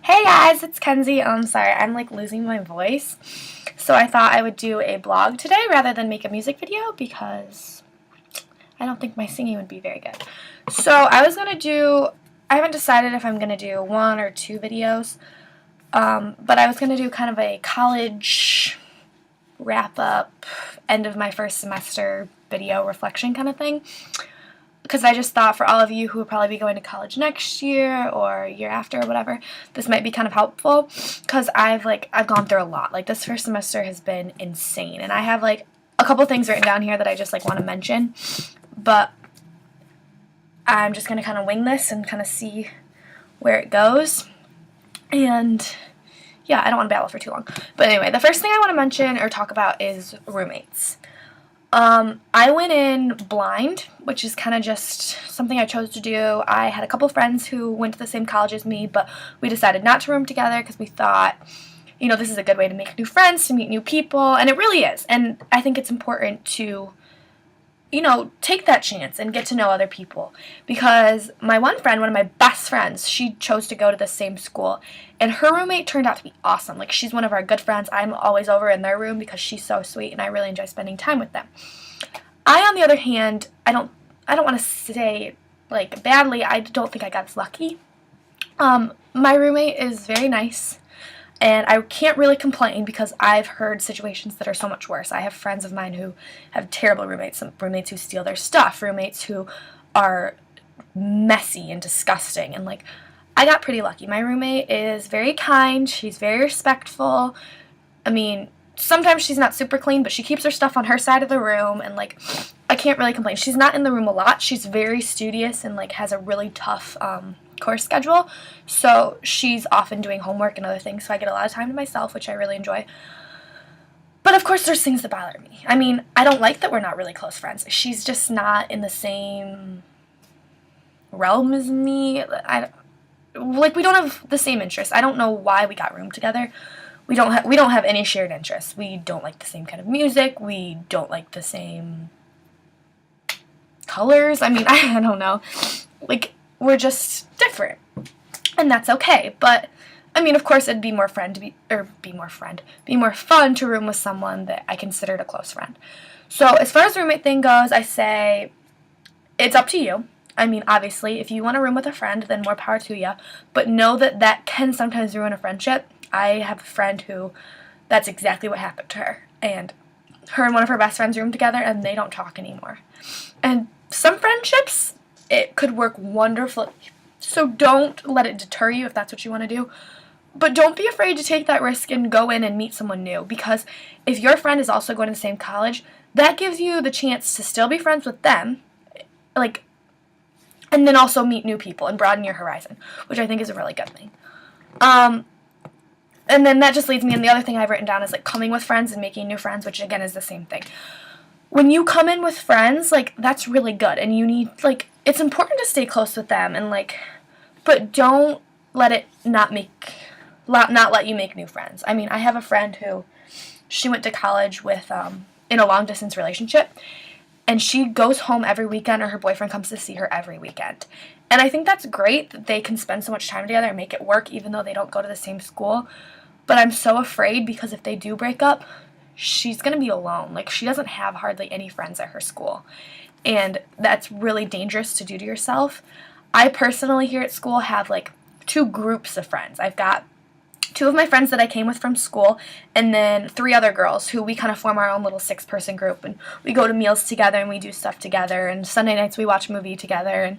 Hey guys, it's Kenzie. Sorry, I'm like losing my voice. So I thought I would do a blog today rather than make a music video because I don't think my singing would be very good. So I haven't decided if I'm going to do one or two videos, but I was going to do kind of a college wrap up, end of my first semester video reflection kind of thing. Because I just thought for all of you who will probably be going to college next year or year after or whatever, this might be kind of helpful because I've gone through a lot. Like, this first semester has been insane, and I have like a couple things written down here that I just like want to mention, but I'm just gonna kind of wing this and kind of see where it goes. And yeah, I don't want to babble for too long. But anyway, the first thing I want to mention or talk about is roommates. I went in blind, which is kind of just something I chose to do. I had a couple friends who went to the same college as me, but we decided not to room together because we thought, this is a good way to make new friends, to meet new people, and it really is. And I think it's important to, take that chance and get to know other people. Because my one friend, one of my best friends, she chose to go to the same school, and her roommate turned out to be awesome. Like, she's one of our good friends. I'm always over in their room because she's so sweet, and I really enjoy spending time with them. I, on the other hand, I don't want to say, like, badly, I don't think I got as lucky. My roommate is very nice, and I can't really complain because I've heard situations that are so much worse. I have friends of mine who have terrible roommates, some roommates who steal their stuff, roommates who are messy and disgusting, and like, I got pretty lucky. My roommate is very kind, she's very respectful. I mean, sometimes she's not super clean, but she keeps her stuff on her side of the room, and like, I can't really complain. She's not in the room a lot. She's very studious and like has a really tough course schedule, so she's often doing homework and other things, so I get a lot of time to myself, which I really enjoy. But of course there's things that bother me. I mean, I don't like that we're not really close friends. She's just not in the same realm as me. We don't have the same interests. I don't know why we got roomed together. We don't have any shared interests. We don't like the same kind of music. We don't like the same colors. I mean, I don't know. Like, we're just different, and that's okay. But I mean, of course, it'd be more fun to room with someone that I considered a close friend. So as far as the roommate thing goes, I say it's up to you. I mean, obviously, if you want to room with a friend, then more power to you. But know that that can sometimes ruin a friendship. I have a friend who that's exactly what happened to her, and her and one of her best friends roomed together, and they don't talk anymore. And some friendships, it could work wonderfully. So don't let it deter you if that's what you want to do. But don't be afraid to take that risk and go in and meet someone new, because if your friend is also going to the same college, that gives you the chance to still be friends with them, like, and then also meet new people and broaden your horizon, which I think is a really good thing. And then that just leads me, and the other thing I've written down is like coming with friends and making new friends, which again is the same thing. When you come in with friends, like, that's really good, and you need, like, it's important to stay close with them, and like, but don't let it not let you make new friends. I mean, I have a friend who, she went to college with in a long distance relationship, and she goes home every weekend, or her boyfriend comes to see her every weekend. And I think that's great that they can spend so much time together and make it work even though they don't go to the same school. But I'm so afraid, because if they do break up, she's going to be alone. Like, she doesn't have hardly any friends at her school. And that's really dangerous to do to yourself. I personally here at school have like two groups of friends. I've got two of my friends that I came with from school, and then three other girls who we kind of form our own little 6-person group, and we go to meals together and we do stuff together, and Sunday nights we watch a movie together, and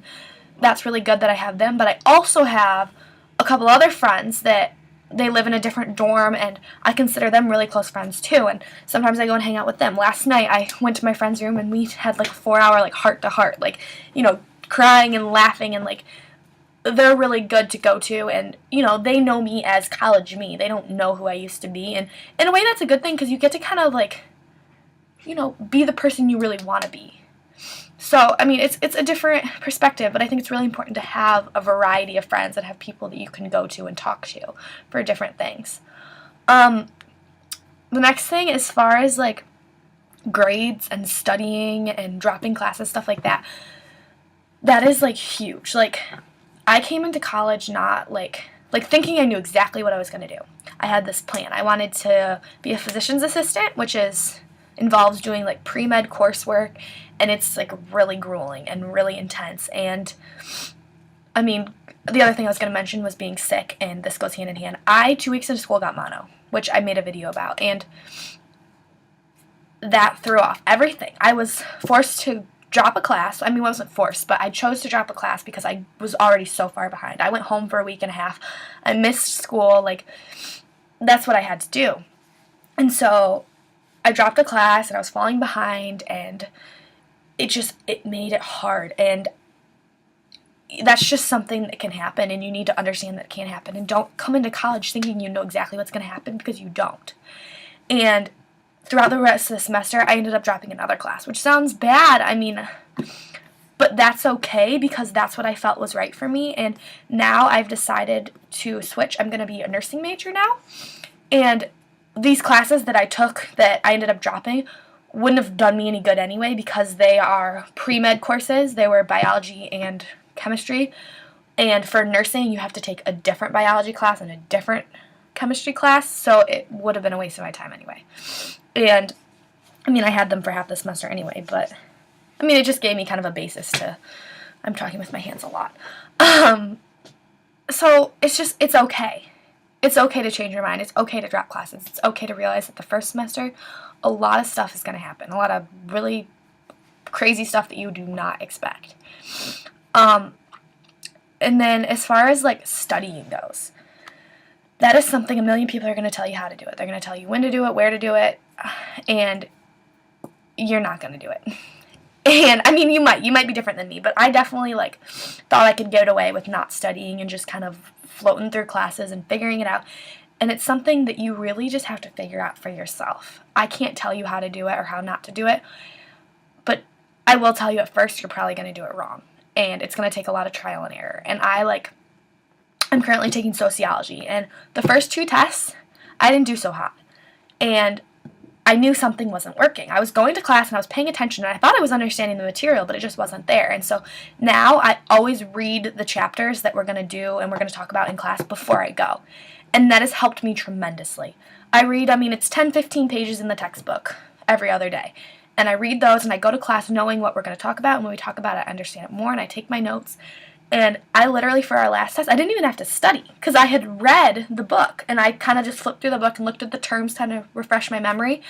that's really good that I have them. But I also have a couple other friends that they live in a different dorm, and I consider them really close friends too, and sometimes I go and hang out with them. Last night I went to my friend's room and we had like a 4-hour like heart to heart, like, crying and laughing, and like, they're really good to go to, and they know me as college me. They don't know who I used to be, and in a way that's a good thing because you get to kind of like, be the person you really want to be. So, I mean, it's a different perspective, but I think it's really important to have a variety of friends and have people that you can go to and talk to for different things. The next thing, as far as like grades and studying and dropping classes, stuff like that, that is like huge. Like, I came into college not like like thinking I knew exactly what I was going to do. I had this plan. I wanted to be a physician's assistant, which involves doing like pre-med coursework, and it's like really grueling and really intense. And I mean, the other thing I was going to mention was being sick, and this goes hand in hand. 2 weeks into school, got mono, which I made a video about, and that threw off everything. I was forced to drop a class. I mean, I wasn't forced, but I chose to drop a class because I was already so far behind. I went home for a week and a half. I missed school. Like, that's what I had to do. And so I dropped a class, and I was falling behind, and it made it hard. And that's just something that can happen, and you need to understand that it can happen. And don't come into college thinking you know exactly what's going to happen, because you don't. And throughout the rest of the semester, I ended up dropping another class, which sounds bad. I mean, but that's okay, because that's what I felt was right for me. And now I've decided to switch. I'm going to be a nursing major now. And these classes that I took that I ended up dropping wouldn't have done me any good anyway, because they are pre-med courses. They were biology and chemistry. And for nursing, you have to take a different biology class and a different chemistry class, so it would have been a waste of my time anyway. And I mean, I had them for half the semester anyway, but I mean, it just gave me kind of a basis to, I'm talking with my hands a lot. So it's okay. It's okay to change your mind. It's okay to drop classes. It's okay to realize that the first semester, a lot of stuff is going to happen. A lot of really crazy stuff that you do not expect. And then as far as like studying goes, that is something a million people are going to tell you how to do it. They're going to tell you when to do it, where to do it, and you're not going to do it. And I mean, you might be different than me, but I definitely like thought I could get away with not studying and just kind of floating through classes and figuring it out. And it's something that you really just have to figure out for yourself. I can't tell you how to do it or how not to do it, but I will tell you at first you're probably going to do it wrong, and it's going to take a lot of trial and error. And I'm currently taking sociology, and the first 2 tests, I didn't do so hot. And I knew something wasn't working. I was going to class, and I was paying attention, and I thought I was understanding the material, but it just wasn't there. And so now I always read the chapters that we're going to do and we're going to talk about in class before I go. And that has helped me tremendously. It's 10, 15 pages in the textbook every other day. And I read those, and I go to class knowing what we're going to talk about, and when we talk about it, I understand it more, and I take my notes. And I literally, for our last test, I didn't even have to study, because I had read the book, and I kind of just flipped through the book and looked at the terms, kind of refresh my memory.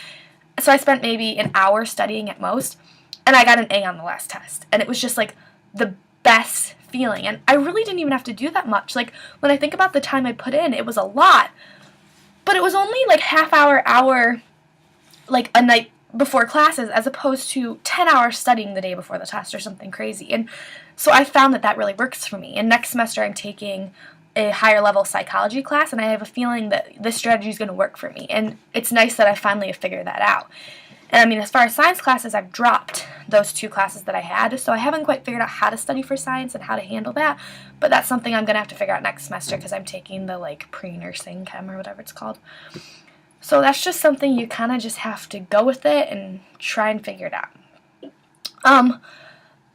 So I spent maybe an hour studying at most, and I got an A on the last test. And it was just like the best feeling. And I really didn't even have to do that much. Like, when I think about the time I put in, it was a lot, but it was only like hour, like a night before classes, as opposed to 10 hours studying the day before the test or something crazy. And so I found that really works for me. And next semester I'm taking a higher level psychology class, and I have a feeling that this strategy is going to work for me. And it's nice that I finally have figured that out. And I mean, as far as science classes, I've dropped those 2 classes that I had, so I haven't quite figured out how to study for science and how to handle that. But that's something I'm going to have to figure out next semester, because I'm taking the like pre-nursing chem or whatever it's called. So that's just something you kind of just have to go with it and try and figure it out.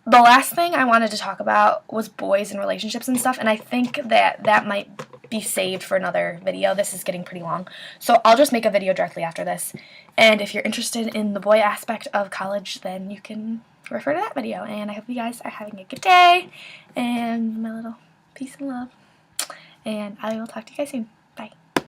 The last thing I wanted to talk about was boys and relationships and stuff, and I think that might be saved for another video. This is getting pretty long, so I'll just make a video directly after this. And if you're interested in the boy aspect of college, then you can refer to that video. And I hope you guys are having a good day, and my little peace and love, and I will talk to you guys soon. Bye.